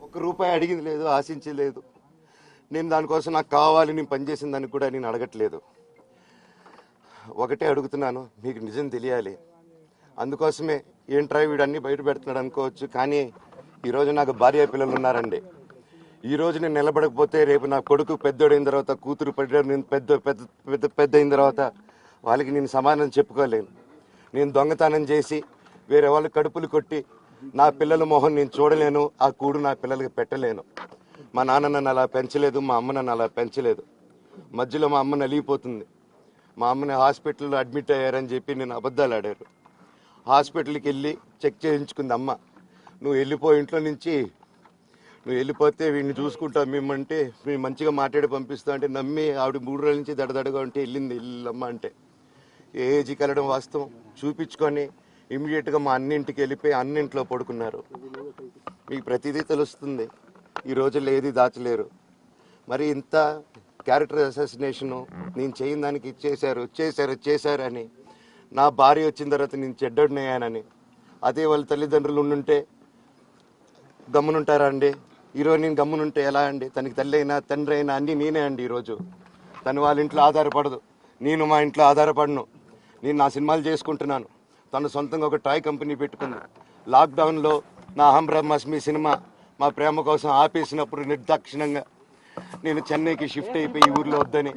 ఒక్క రూపాయి అడిగింది లేదు, ఆశించలేదు. నేను దానికోసం నాకు కావాలి, నేను పనిచేసిన దానికి కూడా నేను అడగట్లేదు. ఒకటే అడుగుతున్నాను, మీకు నిజం తెలియాలి. అందుకోసమే ఏంట్రా వీడన్నీ బయట పెడుతున్నాడు అనుకోవచ్చు, కానీ ఈరోజు నాకు భార్య పిల్లలు ఉన్నారండి. ఈరోజు నేను నిలబడకపోతే రేపు నా కొడుకు పెద్దోడైన తర్వాత, కూతురు పెద్ద అయిన తర్వాత వాళ్ళకి నేను సమాధానం చెప్పుకోలేను. నేను దొంగతనం చేసి వేరే వాళ్ళ కడుపులు కొట్టి నా పిల్లల మొహం నేను చూడలేను, ఆ కూడు నా పిల్లలకి పెట్టలేను. మా నాన్న నన్ను అలా పెంచలేదు, మా అమ్మ నన్ను అలా పెంచలేదు. మధ్యలో మా అమ్మ నలిగిపోతుంది. మా అమ్మని హాస్పిటల్లో అడ్మిట్ అయ్యారని చెప్పి నేను అబద్ధాలు ఆడారు. హాస్పిటల్కి వెళ్ళి చెక్ చేయించుకుంది అమ్మ. నువ్వు వెళ్ళిపోయి ఇంట్లో నుంచి, నువ్వు వెళ్ళిపోతే వీడిని చూసుకుంటావు మేమంటే, మేము మంచిగా మాట్లాడి పంపిస్తా అంటే నమ్మి ఆవిడ 3 రోజుల నుంచి దడదడగా ఉంటే వెళ్ళమ్మ అంటే. ఏజీకి వెళ్ళడం వాస్తవం చూపించుకొని ఇమీడియట్గా మా అన్నింటికి వెళ్ళిపోయి అన్నింట్లో పడుకున్నారు. మీకు ప్రతిదీ తెలుస్తుంది. ఈ రోజుల్లో ఏది దాచలేరు. మరి ఇంత క్యారెక్టర్ అసాసినేషను నేను చేయని దానికి చేశారు అని, నా భార్య వచ్చిన తర్వాత నేను చెడ్డోడినయ్యానని, అదే వాళ్ళ తల్లిదండ్రులు ఉండుంటే గమ్మునుంటారా అండి? ఈరోజు నేను గమ్మునుంటే ఎలా అండి? తనకి తల్లి అయినా తండ్రి అయినా అన్నీ నేనే అండి. ఈరోజు తను వాళ్ళ ఇంట్లో ఆధారపడదు, నేను మా ఇంట్లో ఆధారపడను. నేను నా సినిమాలు చేసుకుంటున్నాను. తను సొంతంగా ఒక టాయ్ కంపెనీ పెట్టుకుంది. లాక్డౌన్లో నా అహం బ్రహ్మాస్మి సినిమా మా ప్రేమ కోసం ఆపేసినప్పుడు నిర్దాక్షిణంగా నేను చెన్నైకి షిఫ్ట్ అయిపోయి ఊర్లో వద్దని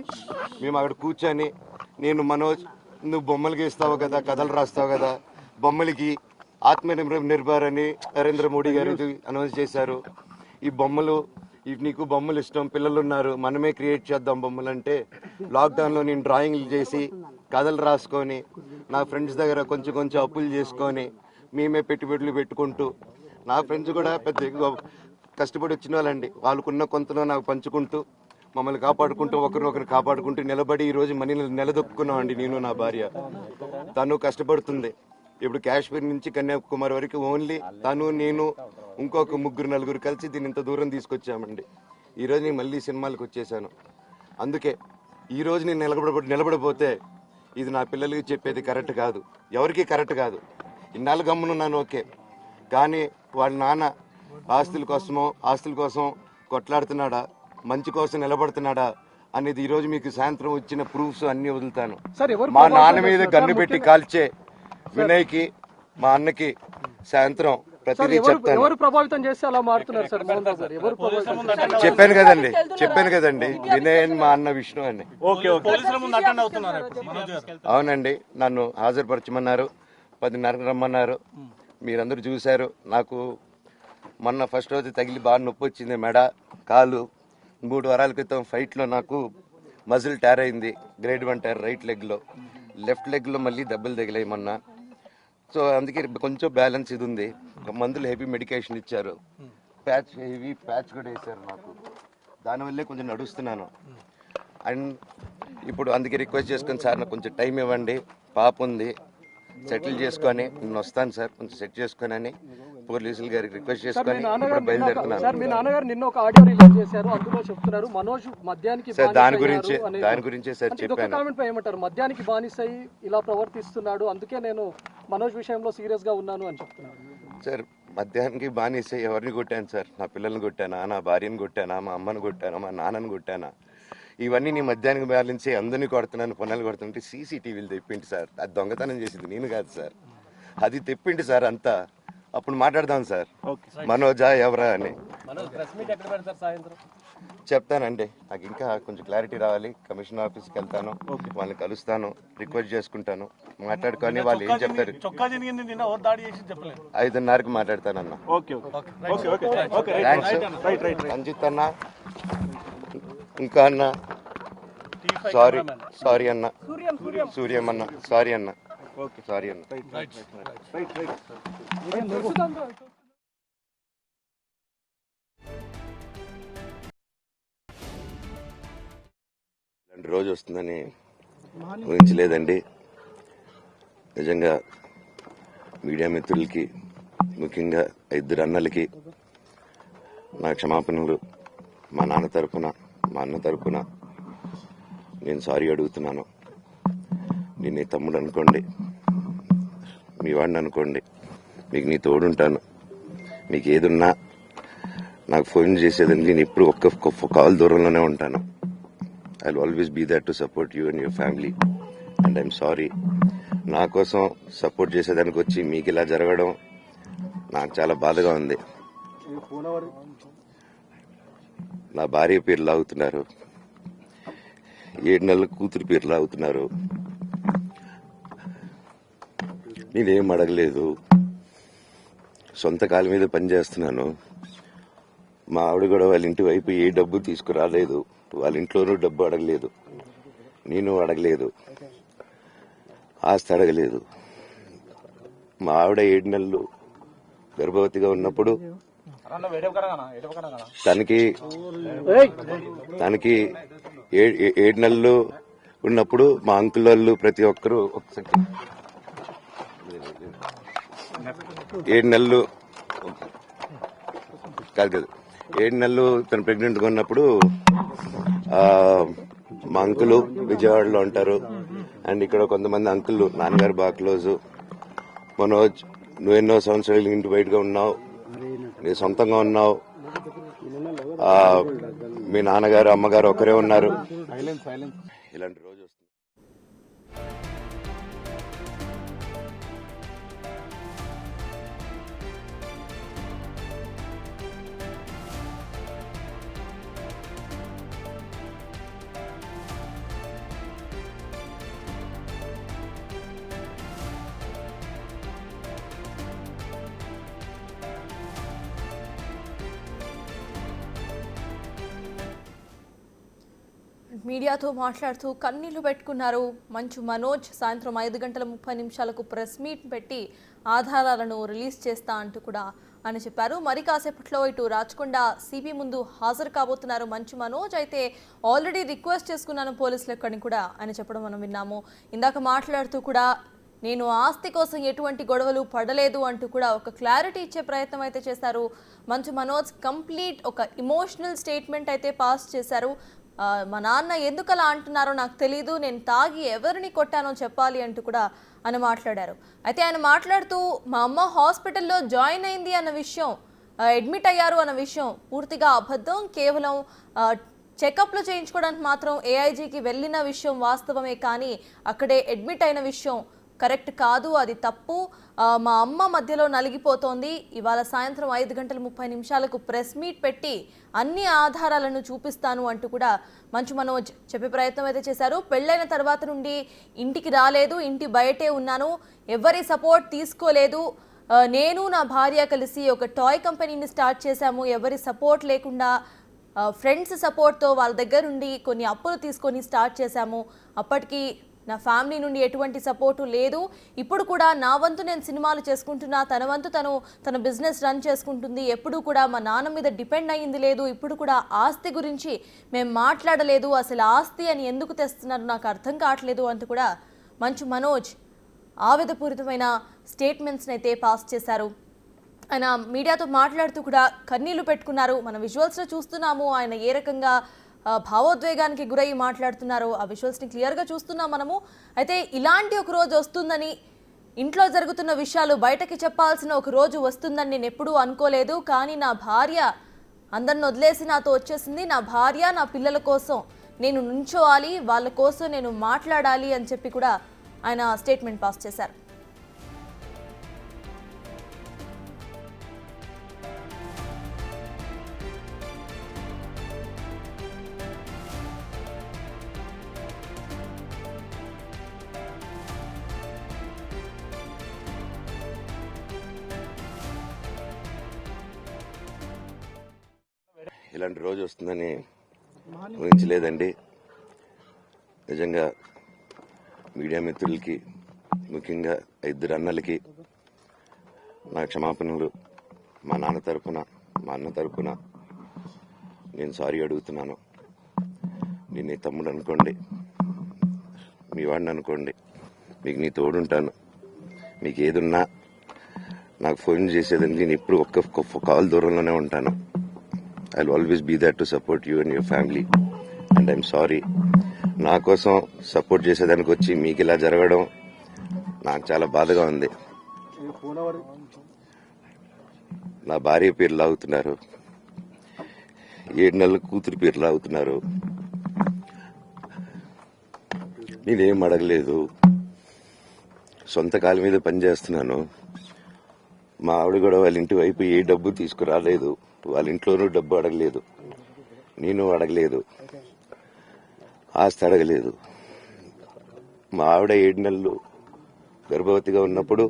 మేము అక్కడ కూర్చొని, నేను మనోజ్ నువ్వు బొమ్మలు గీస్తావు కదా, కథలు రాస్తావు కదా, బొమ్మలకి ఆత్మనిర్భర్ అని నరేంద్ర మోడీ గారు అనౌన్స్ చేశారు. ఈ బొమ్మలు, నీకు బొమ్మలు ఇష్టం, పిల్లలు ఉన్నారు, మనమే క్రియేట్ చేద్దాం బొమ్మలు అంటే, లాక్డౌన్లో నేను డ్రాయింగ్లు చేసి కథలు రాసుకొని నా ఫ్రెండ్స్ దగ్గర కొంచెం అప్పులు చేసుకొని మేమే పెట్టుబడులు పెట్టుకుంటూ, నా ఫ్రెండ్స్ కూడా పెద్ద కష్టపడి వచ్చిన వాళ్ళండి. వాళ్ళకున్న కొంతలో నాకు పంచుకుంటూ, మమ్మల్ని కాపాడుకుంటూ, ఒకరినొకరు కాపాడుకుంటూ నిలబడి ఈరోజు మనీని నిలదొక్కున్నామండి. నేను నా భార్య. తను కష్టపడుతుంది. ఇప్పుడు కాశ్మీర్ నుంచి కన్యాకుమారి వరకు ఓన్లీ తను, నేను, ఇంకొక 3-4 కలిసి దీన్ని ఇంత దూరం తీసుకొచ్చామండి. ఈరోజు నేను మళ్ళీ సినిమాలకు వచ్చేసాను. అందుకే ఈరోజు నేను నిలబడిపోతే ఇది నా పిల్లలకి చెప్పేది కరెక్ట్ కాదు, ఎవరికి కరెక్ట్ కాదు. ఇన్నాళ్ళు గమ్మునున్నాను ఓకే, కానీ వాళ్ళ నాన్న ఆస్తుల కోసం కొట్లాడుతున్నాడా, మంచి కోసం నిలబడుతున్నాడా అనేది ఈరోజు మీకు సాయంత్రం వచ్చిన ప్రూఫ్స్ అన్ని వదులుతాను. మా నాన్న మీద గన్ను పెట్టి కాల్చే వినయ్కి, మా అన్నకి సాయంత్రం ప్రతిదీ చెప్తాను. చెప్పాను కదండి, వినయ్ అని మా అన్న విష్ణు అని. అవునండి, నన్ను హాజరుపరచమన్నారు, 10:30 రమ్మన్నారు. మీరందరూ చూశారు. నాకు మొన్న ఫస్ట్ రోజు తగిలి బాగా నొప్పి వచ్చింది, మెడ, కాలు. 3 వారాల క్రితం ఫైట్లో నాకు మజిల్ టైర్ అయింది, గ్రేడ్ 1 టైర్ రైట్ లెగ్లో. లెఫ్ట్ లెగ్లో మళ్ళీ దెబ్బలు తగిలాయి మొన్న. సో అందుకే కొంచెం బ్యాలెన్స్ ఇది ఉంది. మందులు హెవీ మెడికేషన్ ఇచ్చారు, హెవీ ప్యాచ్ కూడా వేశారు నాకు. దానివల్లే కొంచెం నడుస్తున్నాను. అండ్ ఇప్పుడు అందుకే రిక్వెస్ట్ చేసుకొని, సార్ నాకు కొంచెం టైం ఇవ్వండి, పాప ఉంది, సెటిల్ చేసుకొని నేను వస్తాను సార్, కొంచెం సెట్ చేసుకొని అని పోలీసుల గారికి రిక్వెస్ట్ చేసుకొని ఇప్పుడు బయలుదేరుతున్నాను. సార్ దాని గురించే సార్ చెప్పాను. మద్యానికి బానిసై ఇలా ప్రవర్తిస్తున్నాడు, అందుకే నేను మనోజ్ విషయంలో సీరియస్ గా ఉన్నాను అని చెప్తున్నాను. సార్ మద్యానికి బానిసై ఎవరిని కొట్టాను సార్? నా పిల్లల్ని కొట్టానా, నా భార్యను కొట్టానా, మా అమ్మని కొట్టానా, మా నాన్నని కొట్టానా? ఇవన్నీ నీ మద్యానికి బ్యాలెన్సే అందరినీ కొడుతున్నాను, పొన్నాలు కొడుతుంటే సీసీటీవీలు తెప్పిండి సార్. అది దొంగతనం చేసింది నేను కాదు సార్, అది తెప్పిండి సార్ అంతా. అప్పుడు మాట్లాడదాం సార్, మనోజా ఎవరా అని చెప్తానండి. నాకు ఇంకా కొంచెం క్లారిటీ రావాలి. కమిషనర్ ఆఫీస్కి వెళ్తాను, వాళ్ళని కలుస్తాను, రిక్వెస్ట్ చేసుకుంటాను, మాట్లాడుకొని వాళ్ళు ఏం చెప్తారు. 5:30కి మాట్లాడతానన్న. రంజిత్ అన్న, ఇంకా అన్న, సారీ అన్న, సూర్యం అన్న, సారీ అన్న. ఇలాంటి రోజు వస్తుందని ఊహించలేదండి. నిజంగా మీడియా మిత్రులకి, ముఖ్యంగా 2 అన్నలకి నా క్షమాపణలు. మా నాన్న తరపున, మా అన్న తరపున నేను సారీ అడుగుతున్నాను. నేను నీ తమ్ముడు అనుకోండి, మీ వాడిని అనుకోండి, మీకు నీ తోడుంటాను. మీకు ఏదున్నా నాకు ఫోన్ చేసేదండి నేను ఎప్పుడు ఒక్క కాల్ దూరంలోనే ఉంటాను. I will always be there to support you and your family and I'm sorry. నా కోసం సపోర్ట్ చేసేదానికి వచ్చి మీకు ఇలా జరగడం నాకు చాలా బాధగా ఉంది. నా భార్య పేరు లాగుతున్నారు, 7 నెలల కూతురు పేరు లాగుతున్నారు. నేనేం అడగలేదు, సొంత కాళ్ళ మీద పనిచేస్తున్నాను. మా ఆవిడ కూడా వాళ్ళ ఇంటి వైపు ఏ డబ్బు తీసుకురాలేదు, వాళ్ళ ఇంట్లోనూ డబ్బు అడగలేదు, నేను అడగలేదు, ఆస్తి అడగలేదు. మా ఆవిడ 7 నెలలు గర్భవతిగా ఉన్నప్పుడు తనకి 7 నెలలు ఉన్నప్పుడు మా అంకుల్ వాళ్ళు ప్రతి ఒక్కరూ 7 నెలలు కాదు 7 నెలలు తను ప్రెగ్నెంట్గా ఉన్నప్పుడు మా అంకులు విజయవాడలో ఉంటారు. అండ్ ఇక్కడ కొంతమంది అంకుల్ నాన్నగారు బాగా క్లోజు. మనోజ్, నువ్వెన్నో సంవత్సరాలు ఇంటి బయటగా ఉన్నావు, నీ సొంతంగా ఉన్నావు, మీ నాన్నగారు అమ్మగారు ఒకరే ఉన్నారు. ఇలాంటి రోజు వస్తుంది. మీడియాతో మాట్లాడుతూ కన్నీళ్లు పెట్టుకున్నారు మంచు మనోజ్. సాయంత్రం 5:30 ప్రెస్ మీట్ పెట్టి ఆధారాలను రిలీజ్ చేస్తా అంటూ కూడా అని చెప్పారు. మరి కాసేపట్లో ఇటు రాచకొండ సిబి ముందు హాజరు కాబోతున్నారు మంచు మనోజ్. అయితే ఆల్రెడీ రిక్వెస్ట్ చేసుకున్నాను పోలీసులకు అని కూడా ఆయన చెప్పడం మనం విన్నాము. ఇందాక మాట్లాడుతూ కూడా నేను ఆస్తి కోసం ఎటువంటి గొడవలు పడలేదు అంటూ కూడా ఒక క్లారిటీ ఇచ్చే ప్రయత్నం అయితే చేశారు మంచు మనోజ్. కంప్లీట్ ఒక ఇమోషనల్ స్టేట్మెంట్ అయితే పాస్ చేశారు. మా నాన్న ఎందుకు అలా అంటున్నారో నాకు తెలీదు, నేను తాగి ఎవరిని కొట్టానో చెప్పాలి అంటూ కూడా ఆయన మాట్లాడారు. అయితే ఆయన మాట్లాడుతూ మా అమ్మ హాస్పిటల్లో జాయిన్ అయింది అన్న విషయం, అడ్మిట్ అయ్యారు అన్న విషయం పూర్తిగా అబద్ధం. కేవలం చెకప్లు చేయించుకోవడానికి మాత్రం ఏఐజీకి వెళ్ళిన విషయం వాస్తవమే, కానీ అక్కడే అడ్మిట్ అయిన విషయం కరెక్ట్ కాదు, అది తప్పు. మా అమ్మ మధ్యలో నలిగిపోతోంది. ఇవాళ సాయంత్రం 5:30 ప్రెస్ మీట్ పెట్టి అన్ని ఆధారాలను చూపిస్తాను అంటూ కూడా మంచు మనోజ్ చెప్పే ప్రయత్నం అయితే చేశారు. పెళ్ళైన తర్వాత నుండి ఇంటికి రాలేదు, ఇంటి బయటే ఉన్నాను, ఎవరి సపోర్ట్ తీసుకోలేదు. నేను నా భార్య కలిసి ఒక టాయ్ కంపెనీని స్టార్ట్ చేశాము, ఎవరి సపోర్ట్ లేకుండా ఫ్రెండ్స్ సపోర్ట్తో వాళ్ళ దగ్గర నుండి కొన్ని అప్పులు తీసుకొని స్టార్ట్ చేశాము. అప్పటికి నా ఫ్యామిలీ నుండి ఎటువంటి సపోర్టు లేదు. ఇప్పుడు కూడా నా వంతు నేను సినిమాలు చేసుకుంటున్నా, తన వంతు తన బిజినెస్ రన్ చేసుకుంటుంది. ఎప్పుడు కూడా మా నాన్న మీద డిపెండ్ అయ్యింది లేదు. ఇప్పుడు కూడా ఆస్తి గురించి మేము మాట్లాడలేదు. అసలు ఆస్తి అని ఎందుకు తెస్తున్నారు నాకు అర్థం కావట్లేదు అంటూ కూడా మంచు మనోజ్ ఆవేదపూరితమైన స్టేట్మెంట్స్ని అయితే పాస్ చేశారు. ఆయన మీడియాతో మాట్లాడుతూ కూడా కన్నీళ్లు పెట్టుకున్నారు. మన విజువల్స్లో చూస్తున్నాము ఆయన ఏ రకంగా భావోద్వేగానికి గురై మాట్లాడుతున్నారు. ఆ విజువల్స్ని క్లియర్గా చూస్తున్నాం మనము. అయితే ఇలాంటి ఒక రోజు వస్తుందని, ఇంట్లో జరుగుతున్న విషయాలు బయటకి చెప్పాల్సిన ఒక రోజు వస్తుందని నేను ఎప్పుడూ అనుకోలేదు. కానీ నా భార్య అందరిని వదిలేసి నాతో వచ్చేసింది. నా భార్య నా పిల్లల కోసం నేను నుంచోవాలి, వాళ్ళ కోసం నేను మాట్లాడాలి అని చెప్పి కూడా ఆయన స్టేట్మెంట్ పాస్ చేశారు. ఇలాంటి రోజు వస్తుందని ఊహించలేదండి. నిజంగా మీడియా మిత్రులకి, ముఖ్యంగా 2 అన్నలకి నా క్షమాపణలు. మా నాన్న తరపున, మా అన్న తరపున నేను సారీ అడుగుతున్నాను. నేను నీ తమ్ముడు అనుకోండి, మీ వాడిని అనుకోండి, మీకు నీ తోడుంటాను. మీకు ఏదున్నా నాకు ఫోన్ చేసేదండి నేను ఎప్పుడు ఒక్క కాల్ దూరంలోనే ఉంటాను. I will always be there to support you and your family and I'm sorry. నా కోసం సపోర్ట్ చేసేదానికి వచ్చి మీకు ఇలా జరగడం నాకు చాలా బాధగా ఉంది. నా భార్య పేరు లాగుతున్నారు, 7 నెలల కూతురి పేర్లు అవుతున్నారు. నేనేం అడగలేదు, సొంత కాళ్ళ మీద పనిచేస్తున్నాను. మా ఆవిడ కూడా వాళ్ళ ఇంటి వైపు ఏ డబ్బు తీసుకురాలేదు, వాళ్ళ ఇంట్లోనూ డబ్బు అడగలేదు, నేను అడగలేదు, ఆస్తి అడగలేదు. మా ఆవిడ 7 నెలలు గర్భవతిగా ఉన్నప్పుడు